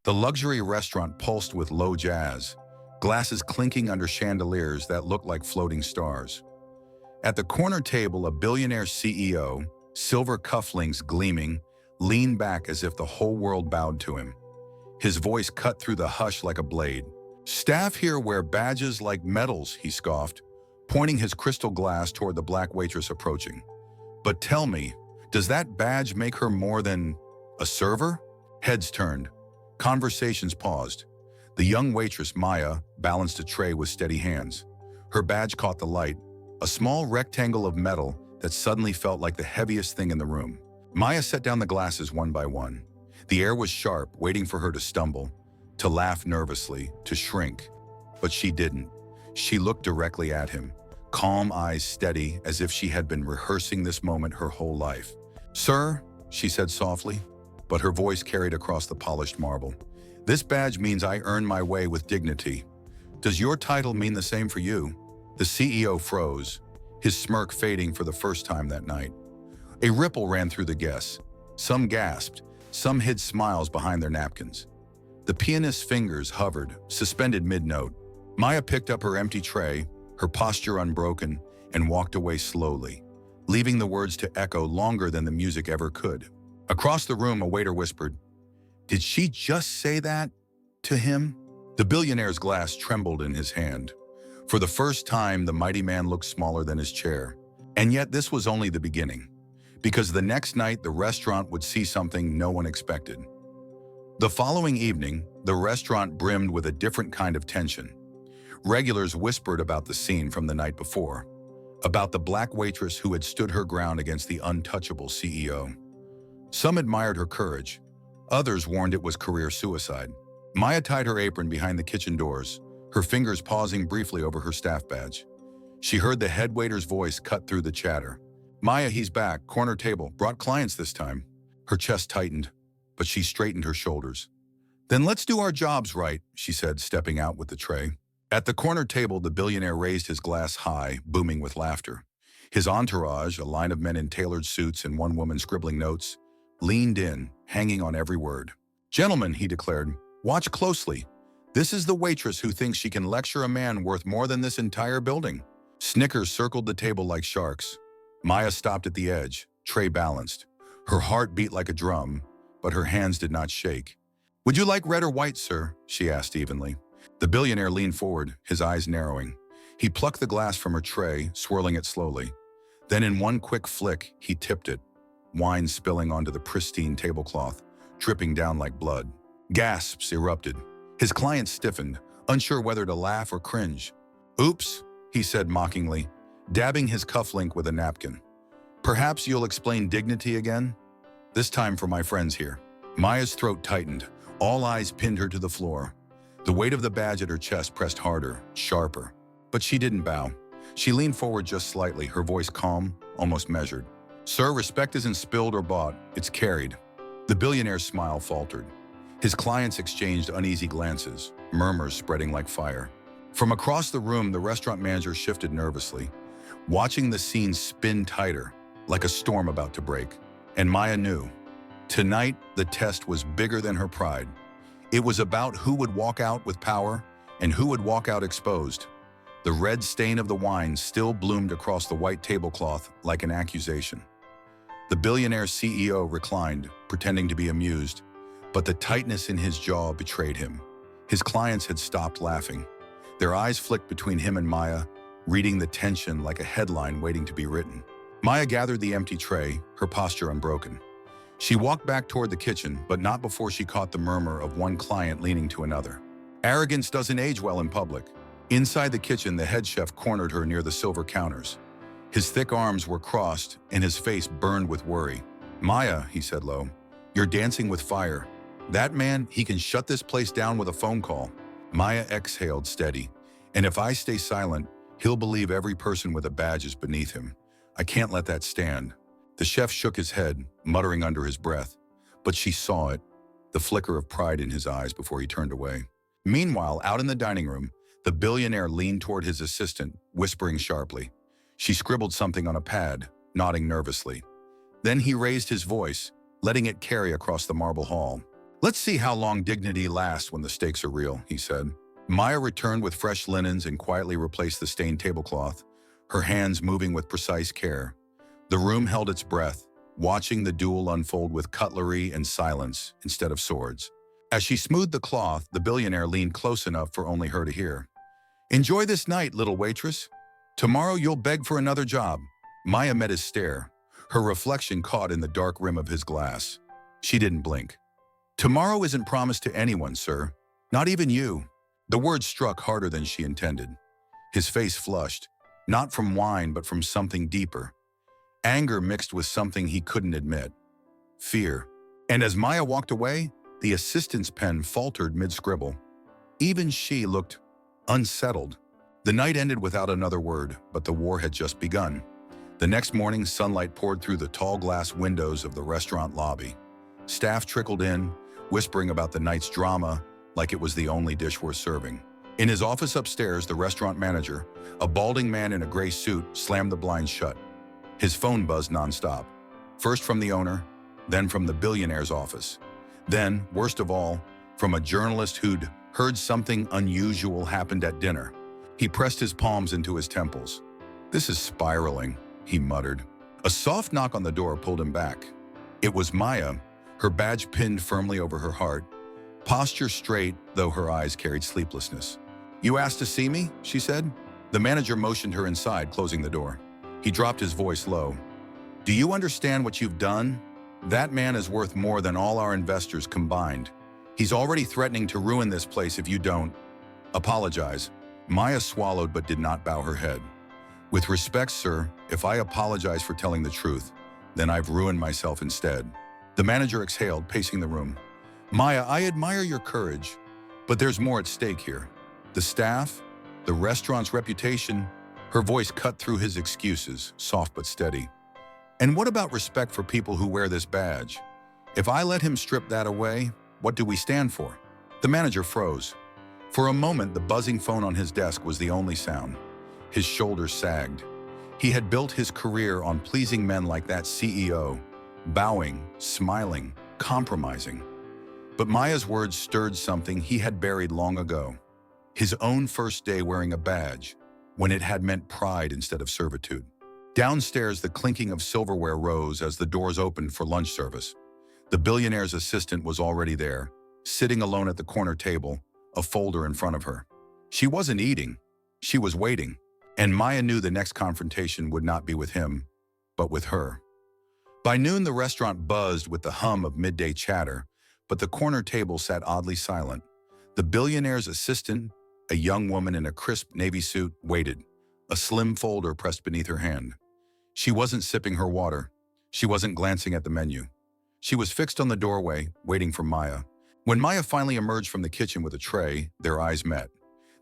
The luxury restaurant pulsed with low jazz, glasses clinking under chandeliers that looked like floating stars. At the corner table, a billionaire CEO, silver cufflinks gleaming, leaned back as if the whole world bowed to him. His voice cut through the hush like a blade. "Staff here wear badges like medals," he scoffed, pointing his crystal glass toward the black waitress approaching. "But tell me, does that badge make her more than a server?" Heads turned. Conversations paused. The young waitress, Maya, balanced a tray with steady hands. Her badge caught the light, a small rectangle of metal that suddenly felt like the heaviest thing in the room. Maya set down the glasses one by one. The air was sharp, waiting for her to stumble, to laugh nervously, to shrink. But she didn't. She looked directly at him, calm eyes steady, as if she had been rehearsing this moment her whole life. "Sir," she said softly, but her voice carried across the polished marble. "This badge means I earn my way with dignity. Does your title mean the same for you?" The CEO froze, his smirk fading for the first time that night. A ripple ran through the guests. Some gasped, some hid smiles behind their napkins. The pianist's fingers hovered, suspended mid-note. Maya picked up her empty tray, her posture unbroken, and walked away slowly, leaving the words to echo longer than the music ever could. Across the room, a waiter whispered, "Did she just say that to him?" The billionaire's glass trembled in his hand. For the first time, the mighty man looked smaller than his chair. And yet this was only the beginning, because the next night the restaurant would see something no one expected. The following evening, the restaurant brimmed with a different kind of tension. Regulars whispered about the scene from the night before, about the black waitress who had stood her ground against the untouchable CEO. Some admired her courage. Others warned it was career suicide. Maya tied her apron behind the kitchen doors, her fingers pausing briefly over her staff badge. She heard the head waiter's voice cut through the chatter. "Maya, he's back, corner table, brought clients this time." Her chest tightened, but she straightened her shoulders. "Then let's do our jobs right," she said, stepping out with the tray. At the corner table, the billionaire raised his glass high, booming with laughter. His entourage, a line of men in tailored suits and one woman scribbling notes, leaned in, hanging on every word. "Gentlemen," he declared, "watch closely. This is the waitress who thinks she can lecture a man worth more than this entire building." Snickers circled the table like sharks. Maya stopped at the edge, tray balanced. Her heart beat like a drum, but her hands did not shake. "Would you like red or white, sir?" she asked evenly. The billionaire leaned forward, his eyes narrowing. He plucked the glass from her tray, swirling it slowly. Then in one quick flick, he tipped it, wine spilling onto the pristine tablecloth, dripping down like blood. Gasps erupted. His client stiffened, unsure whether to laugh or cringe. "Oops," he said mockingly, dabbing his cufflink with a napkin. "Perhaps you'll explain dignity again? This time for my friends here." Maya's throat tightened. All eyes pinned her to the floor. The weight of the badge at her chest pressed harder, sharper. But she didn't bow. She leaned forward just slightly, her voice calm, almost measured. "Sir, respect isn't spilled or bought, it's carried." The billionaire's smile faltered. His clients exchanged uneasy glances, murmurs spreading like fire. From across the room, the restaurant manager shifted nervously, watching the scene spin tighter, like a storm about to break. And Maya knew. Tonight, the test was bigger than her pride. It was about who would walk out with power and who would walk out exposed. The red stain of the wine still bloomed across the white tablecloth like an accusation. The billionaire CEO reclined, pretending to be amused, but the tightness in his jaw betrayed him. His clients had stopped laughing. Their eyes flicked between him and Maya, reading the tension like a headline waiting to be written. Maya gathered the empty tray, her posture unbroken. She walked back toward the kitchen, but not before she caught the murmur of one client leaning to another. "Arrogance doesn't age well in public." Inside the kitchen, the head chef cornered her near the silver counters. His thick arms were crossed, and his face burned with worry. "Maya," he said low, "you're dancing with fire. That man, he can shut this place down with a phone call." Maya exhaled steady. "And if I stay silent, he'll believe every person with a badge is beneath him. I can't let that stand." The chef shook his head, muttering under his breath. But she saw it, the flicker of pride in his eyes before he turned away. Meanwhile, out in the dining room, the billionaire leaned toward his assistant, whispering sharply. She scribbled something on a pad, nodding nervously. Then he raised his voice, letting it carry across the marble hall. Let's see how long dignity lasts when the stakes are real, he said. Maya returned with fresh linens and quietly replaced the stained tablecloth, her hands moving with precise care. The room held its breath, watching the duel unfold with cutlery and silence instead of swords. As she smoothed the cloth, the billionaire leaned close enough for only her to hear. "Enjoy this night, little waitress. Tomorrow you'll beg for another job." Maya met his stare, her reflection caught in the dark rim of his glass. She didn't blink. "Tomorrow isn't promised to anyone, sir. Not even you." The words struck harder than she intended. His face flushed, not from wine but from something deeper. Anger mixed with something he couldn't admit. Fear. And as Maya walked away, the assistant's pen faltered mid-scribble. Even she looked unsettled. The night ended without another word, but the war had just begun. The next morning, sunlight poured through the tall glass windows of the restaurant lobby. Staff trickled in, whispering about the night's drama like it was the only dish worth serving. In his office upstairs, the restaurant manager, a balding man in a gray suit, slammed the blinds shut. His phone buzzed nonstop, first from the owner, then from the billionaire's office. Then, worst of all, from a journalist who'd heard something unusual happened at dinner. He pressed his palms into his temples. "This is spiraling," he muttered. A soft knock on the door pulled him back. It was Maya, her badge pinned firmly over her heart, posture straight, though her eyes carried sleeplessness. "You asked to see me?" she said. The manager motioned her inside, closing the door. He dropped his voice low. "Do you understand what you've done? That man is worth more than all our investors combined. He's already threatening to ruin this place if you don't apologize." Maya swallowed but did not bow her head. "With respect, sir, if I apologize for telling the truth, then I've ruined myself instead." The manager exhaled, pacing the room. "Maya, I admire your courage, but there's more at stake here. The staff, the restaurant's reputation." Her voice cut through his excuses, soft but steady. "And what about respect for people who wear this badge? If I let him strip that away, what do we stand for?" The manager froze. For a moment, the buzzing phone on his desk was the only sound. His shoulders sagged. He had built his career on pleasing men like that CEO, bowing, smiling, compromising. But Maya's words stirred something he had buried long ago. His own first day wearing a badge, when it had meant pride instead of servitude. Downstairs, the clinking of silverware rose as the doors opened for lunch service. The billionaire's assistant was already there, sitting alone at the corner table, a folder in front of her. She wasn't eating, she was waiting, and Maya knew the next confrontation would not be with him, but with her. By noon, the restaurant buzzed with the hum of midday chatter, but the corner table sat oddly silent. The billionaire's assistant, a young woman in a crisp navy suit, waited, a slim folder pressed beneath her hand. She wasn't sipping her water. She wasn't glancing at the menu. She was fixed on the doorway, waiting for Maya. When Maya finally emerged from the kitchen with a tray, their eyes met.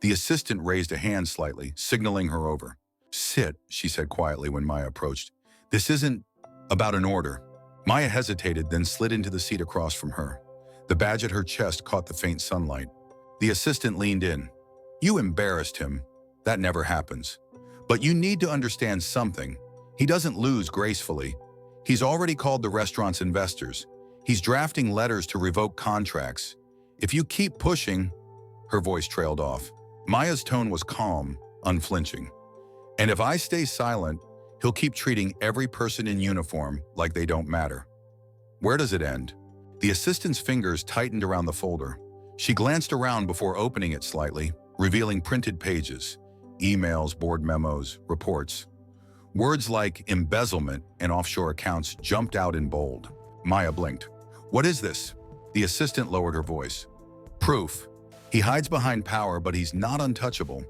The assistant raised a hand slightly, signaling her over. "Sit," she said quietly when Maya approached. "This isn't about an order." Maya hesitated, then slid into the seat across from her. The badge at her chest caught the faint sunlight. The assistant leaned in. "You embarrassed him. That never happens. But you need to understand something. He doesn't lose gracefully. He's already called the restaurant's investors. He's drafting letters to revoke contracts. If you keep pushing..." Her voice trailed off. Maya's tone was calm, unflinching. "And if I stay silent, he'll keep treating every person in uniform like they don't matter." "Where does it end?" The assistant's fingers tightened around the folder. She glanced around before opening it slightly, revealing printed pages, emails, board memos, reports. Words like embezzlement and offshore accounts jumped out in bold. Maya blinked. "What is this?" The assistant lowered her voice. "Proof. He hides behind power, but he's not untouchable.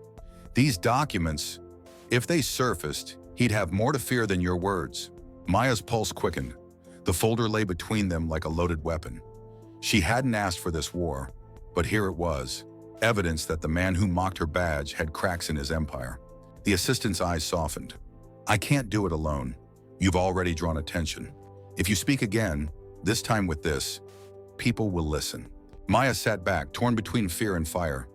These documents, if they surfaced, he'd have more to fear than your words." Maya's pulse quickened. The folder lay between them like a loaded weapon. She hadn't asked for this war, but here it was, evidence that the man who mocked her badge had cracks in his empire. The assistant's eyes softened. "I can't do it alone. You've already drawn attention. If you speak again, this time with this, people will listen." Maya sat back, torn between fear and fire.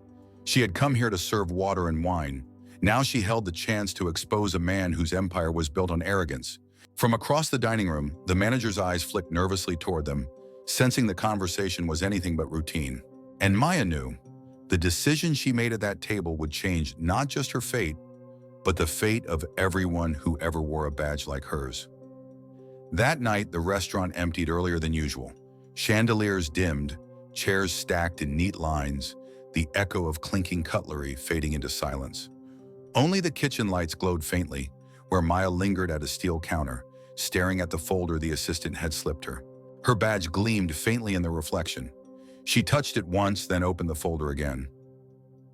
She had come here to serve water and wine. Now she held the chance to expose a man whose empire was built on arrogance. From across the dining room, the manager's eyes flicked nervously toward them, sensing the conversation was anything but routine. And Maya knew the decision she made at that table would change not just her fate, but the fate of everyone who ever wore a badge like hers. That night, the restaurant emptied earlier than usual. Chandeliers dimmed, chairs stacked in neat lines, the echo of clinking cutlery fading into silence. Only the kitchen lights glowed faintly, where Maya lingered at a steel counter, staring at the folder the assistant had slipped her. Her badge gleamed faintly in the reflection. She touched it once, then opened the folder again.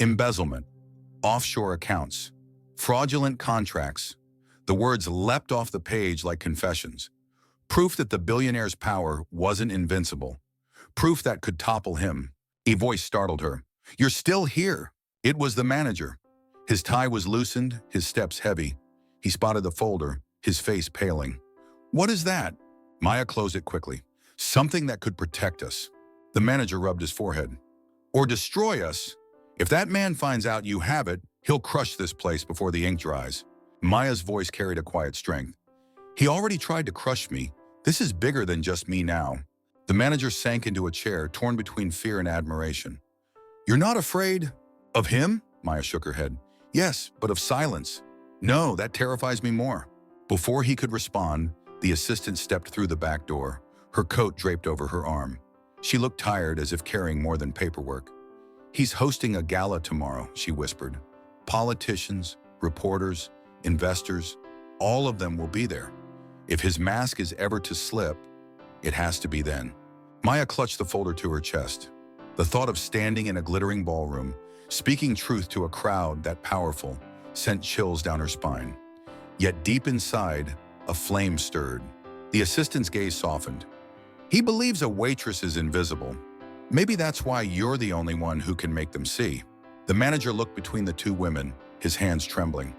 Embezzlement, offshore accounts, fraudulent contracts. The words leapt off the page like confessions. Proof that the billionaire's power wasn't invincible. Proof that could topple him. A voice startled her. "You're still here." It was the manager. His tie was loosened, his steps heavy. He spotted the folder, his face paling. "What is that?" Maya closed it quickly. "Something that could protect us." The manager rubbed his forehead. "Or destroy us. If that man finds out you have it, he'll crush this place before the ink dries." Maya's voice carried a quiet strength. "He already tried to crush me. This is bigger than just me now." The manager sank into a chair, torn between fear and admiration. "You're not afraid of him?" Maya shook her head. "Yes, but of silence." "No, that terrifies me more." Before he could respond, the assistant stepped through the back door, her coat draped over her arm. She looked tired, as if carrying more than paperwork. "He's hosting a gala tomorrow," she whispered. "Politicians, reporters, investors, all of them will be there. If his mask is ever to slip, it has to be then." Maya clutched the folder to her chest. The thought of standing in a glittering ballroom, speaking truth to a crowd that powerful, sent chills down her spine. Yet deep inside, a flame stirred. The assistant's gaze softened. "He believes a waitress is invisible. Maybe that's why you're the only one who can make them see." The manager looked between the two women, his hands trembling.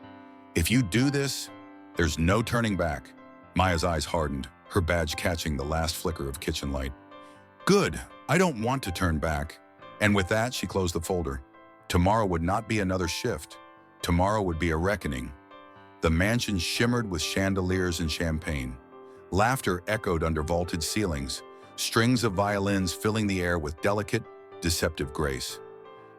"If you do this, there's no turning back." Maya's eyes hardened, her badge catching the last flicker of kitchen light. "Good, I don't want to turn back." And with that, she closed the folder. Tomorrow would not be another shift. Tomorrow would be a reckoning. The mansion shimmered with chandeliers and champagne. Laughter echoed under vaulted ceilings, strings of violins filling the air with delicate, deceptive grace.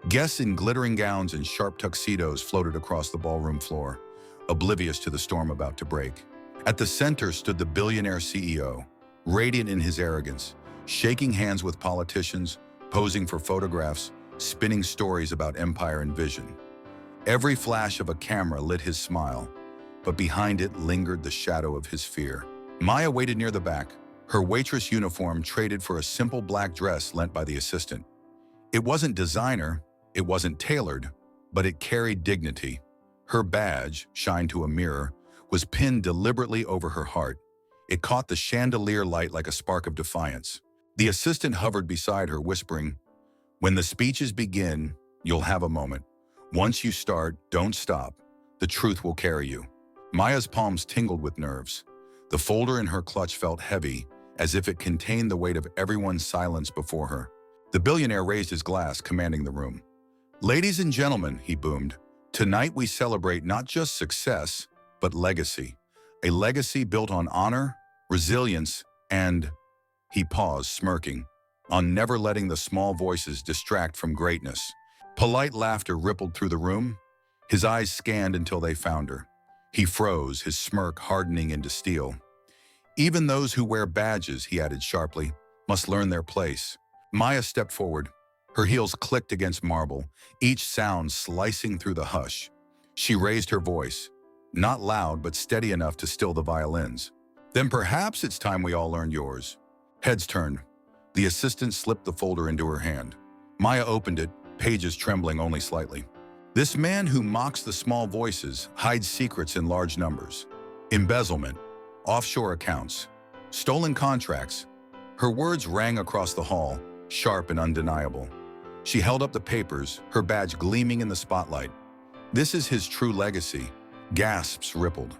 Guests in glittering gowns and sharp tuxedos floated across the ballroom floor, oblivious to the storm about to break. At the center stood the billionaire CEO, radiant in his arrogance, shaking hands with politicians, posing for photographs, spinning stories about empire and vision. Every flash of a camera lit his smile, but behind it lingered the shadow of his fear. Maya waited near the back, her waitress uniform traded for a simple black dress lent by the assistant. It wasn't designer, it wasn't tailored, but it carried dignity. Her badge, shined to a mirror, was pinned deliberately over her heart. It caught the chandelier light like a spark of defiance. The assistant hovered beside her, whispering, "When the speeches begin, you'll have a moment. Once you start, don't stop. The truth will carry you." Maya's palms tingled with nerves. The folder in her clutch felt heavy, as if it contained the weight of everyone's silence before her. The billionaire raised his glass, commanding the room. "Ladies and gentlemen," he boomed, "tonight we celebrate not just success, but legacy. A legacy built on honor, resilience, and—" He paused, smirking, "on never letting the small voices distract from greatness." Polite laughter rippled through the room. His eyes scanned until they found her. He froze, his smirk hardening into steel. "Even those who wear badges," he added sharply, "must learn their place." Maya stepped forward. Her heels clicked against marble, each sound slicing through the hush. She raised her voice, not loud but steady enough to still the violins. "Then perhaps it's time we all learned yours." Heads turned. The assistant slipped the folder into her hand. Maya opened it, pages trembling only slightly. "This man who mocks the small voices hides secrets in large numbers. Embezzlement, offshore accounts, stolen contracts." Her words rang across the hall, sharp and undeniable. She held up the papers, her badge gleaming in the spotlight. "This is his true legacy." Gasps rippled.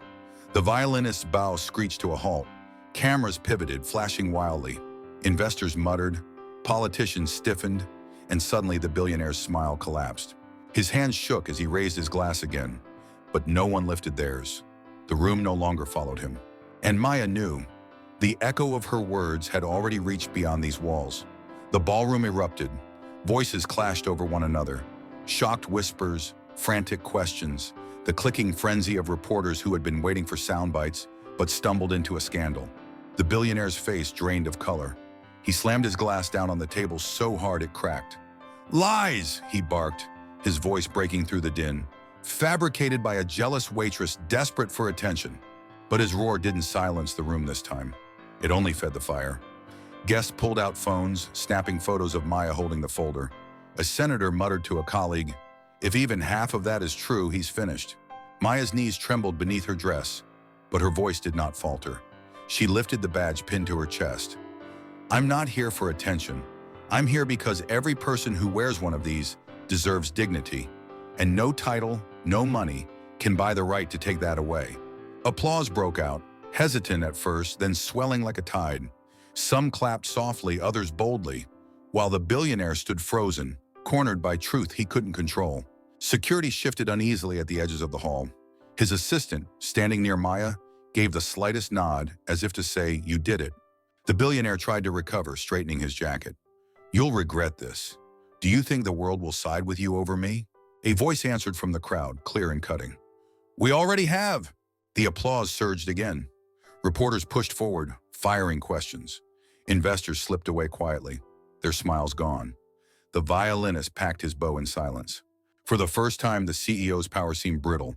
The violinist's bow screeched to a halt. Cameras pivoted, flashing wildly. Investors muttered, politicians stiffened, and suddenly the billionaire's smile collapsed. His hands shook as he raised his glass again, but no one lifted theirs. The room no longer followed him. And Maya knew The echo of her words had already reached beyond these walls. The ballroom erupted. Voices clashed over one another. Shocked whispers, frantic questions, the clicking frenzy of reporters who had been waiting for sound bites but stumbled into a scandal. The billionaire's face drained of color. He slammed his glass down on the table so hard it cracked. "Lies!" he barked, his voice breaking through the din. Fabricated by a jealous waitress desperate for attention. But his roar didn't silence the room this time. It only fed the fire. Guests pulled out phones, snapping photos of Maya holding the folder. A senator muttered to a colleague, "If even half of that is true, he's finished." Maya's knees trembled beneath her dress, but her voice did not falter. She lifted the badge pinned to her chest. "I'm not here for attention. I'm here because every person who wears one of these deserves dignity, and no title, no money can buy the right to take that away." Applause broke out, hesitant at first, then swelling like a tide. Some clapped softly, others boldly, while the billionaire stood frozen, cornered by truth he couldn't control. Security shifted uneasily at the edges of the hall. His assistant, standing near Maya, gave the slightest nod, as if to say, "You did it." The billionaire tried to recover, straightening his jacket. "You'll regret this. Do you think the world will side with you over me?" A voice answered from the crowd, clear and cutting. "We already have." The applause surged again. Reporters pushed forward, firing questions. Investors slipped away quietly, their smiles gone. The violinist packed his bow in silence. For the first time, the CEO's power seemed brittle,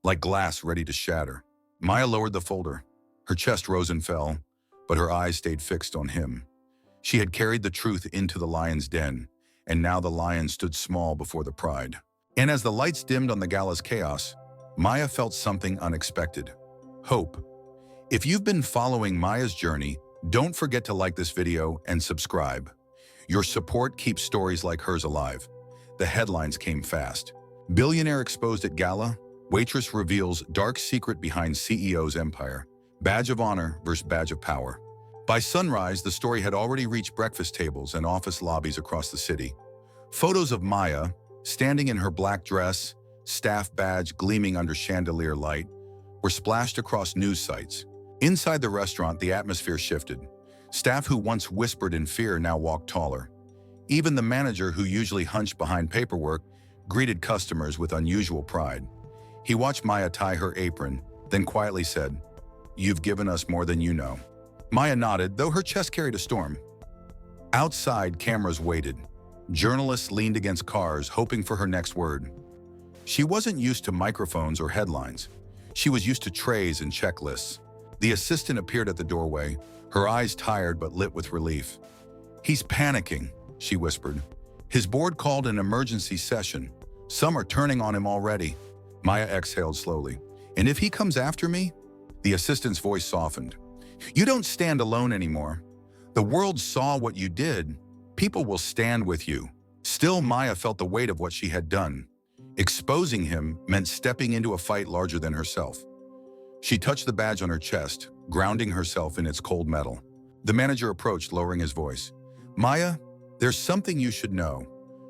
like glass ready to shatter. Maya lowered the folder. Her chest rose and fell, but her eyes stayed fixed on him. She had carried the truth into the lion's den, and now the lion stood small before the pride. And as the lights dimmed on the gala's chaos, Maya felt something unexpected. Hope. If you've been following Maya's journey, don't forget to like this video and subscribe. Your support keeps stories like hers alive. The headlines came fast. Billionaire exposed at gala. Waitress reveals dark secret behind CEO's empire. Badge of honor versus badge of power. By sunrise, the story had already reached breakfast tables and office lobbies across the city. Photos of Maya, standing in her black dress, staff badge gleaming under chandelier light, were splashed across news sites. Inside the restaurant, the atmosphere shifted. Staff who once whispered in fear now walked taller. Even the manager, who usually hunched behind paperwork, greeted customers with unusual pride. He watched Maya tie her apron, then quietly said, "You've given us more than you know." Maya nodded, though her chest carried a storm. Outside, cameras waited. Journalists leaned against cars, hoping for her next word. She wasn't used to microphones or headlines. She was used to trays and checklists. The assistant appeared at the doorway, her eyes tired but lit with relief. "He's panicking," she whispered. "His board called an emergency session. Some are turning on him already." Maya exhaled slowly. "And if he comes after me?" The assistant's voice softened. "You don't stand alone anymore. The world saw what you did. People will stand with you." Still, Maya felt the weight of what she had done. Exposing him meant stepping into a fight larger than herself. She touched the badge on her chest, grounding herself in its cold metal. The manager approached, lowering his voice. "Maya, there's something you should know.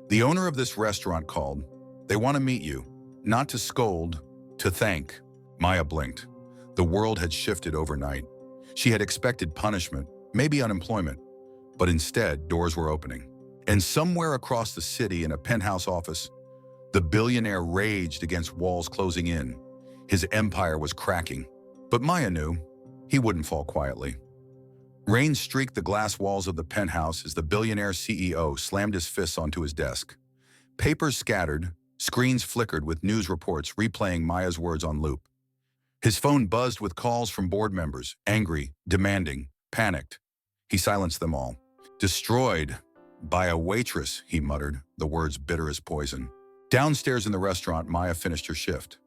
The owner of this restaurant called. They want to meet you. Not to scold, to thank." Maya blinked. The world had shifted overnight. She had expected punishment, maybe unemployment. But instead, doors were opening. And somewhere across the city, in a penthouse office, the billionaire raged against walls closing in. His empire was cracking. But Maya knew he wouldn't fall quietly. Rain streaked the glass walls of the penthouse as the billionaire CEO slammed his fists onto his desk. Papers scattered, screens flickered with news reports replaying Maya's words on loop. His phone buzzed with calls from board members, angry, demanding, panicked. He silenced them all. "Destroyed by a waitress," he muttered, the words bitter as poison. Downstairs in the restaurant, Maya finished her shift.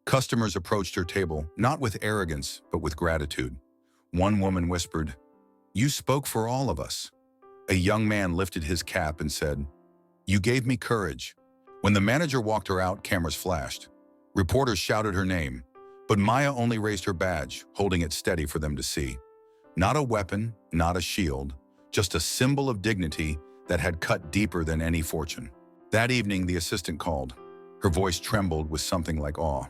Customers approached her table, not with arrogance, but with gratitude. One woman whispered, "You spoke for all of us." A young man lifted his cap and said, "You gave me courage." When the manager walked her out, cameras flashed. Reporters shouted her name, but Maya only raised her badge, holding it steady for them to see. Not a weapon, not a shield, just a symbol of dignity that had cut deeper than any fortune. That evening, the assistant called. Her voice trembled with something like awe.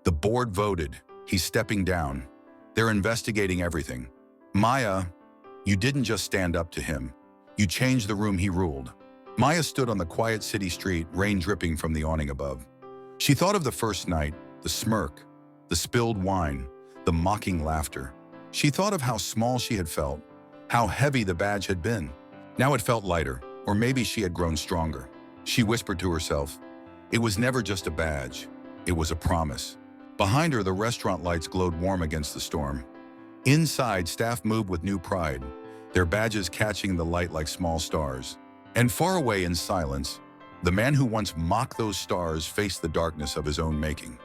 "The board voted. He's stepping down. They're investigating everything. Maya, you didn't just stand up to him. You changed the room he ruled. Maya stood on the quiet city street, rain dripping from the awning above. She thought of the first night, the smirk, the spilled wine, the mocking laughter. She thought of how small she had felt, how heavy the badge had been. Now it felt lighter, or maybe she had grown stronger. She whispered to herself, it was never just a badge, it was a promise. Behind her, the restaurant lights glowed warm against the storm. Inside, staff moved with new pride, their badges catching the light like small stars. And far away in silence, the man who once mocked those stars faced the darkness of his own making.